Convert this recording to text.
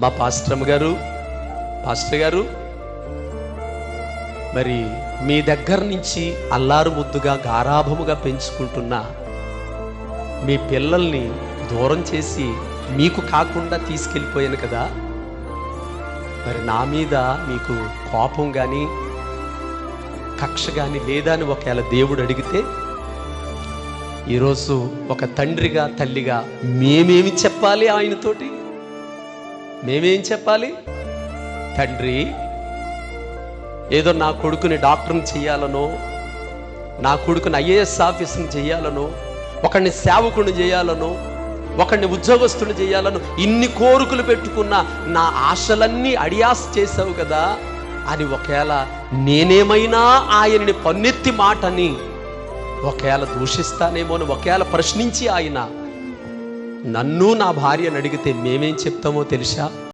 మా పాస్టర్ గారు మరి మీ దగ్గర నుంచి అల్లారు ముద్దుగా గారాభముగా పెంచుకుంటున్న మీ పిల్లల్ని దూరం చేసి మీకు కాకుండా తీసుకెళ్ళిపోయాను కదా, మరి నా మీద మీకు కోపం కానీ కక్ష కానీ లేదా అని ఒకవేళ దేవుడు అడిగితే, ఈరోజు ఒక తండ్రిగా తల్లిగా మేమేమి చెప్పాలి? ఆయనతోటి మేమేం చెప్పాలి? తండ్రి, ఏదో నా కొడుకుని డాక్టర్ని చేయాలనో, నా కొడుకుని ఐఏఎస్ ఆఫీసర్ని చేయాలనో, ఒకడిని సేవకుని చేయాలనో, ఒకడిని ఉద్యోగస్తుని చేయాలను ఇన్ని కోరికలు పెట్టుకున్న నా ఆశలన్నీ అడియాస్ చేసావు కదా అని ఒకవేళ నేనేమైనా ఆయన్ని పన్నెత్తి మాటని ఒకవేళ దూషిస్తానేమో అని ఒకవేళ ప్రశ్నించి ఆయన నన్ను నా భార్యను అడిగితే మేమేం చెప్తామో తెలుసా?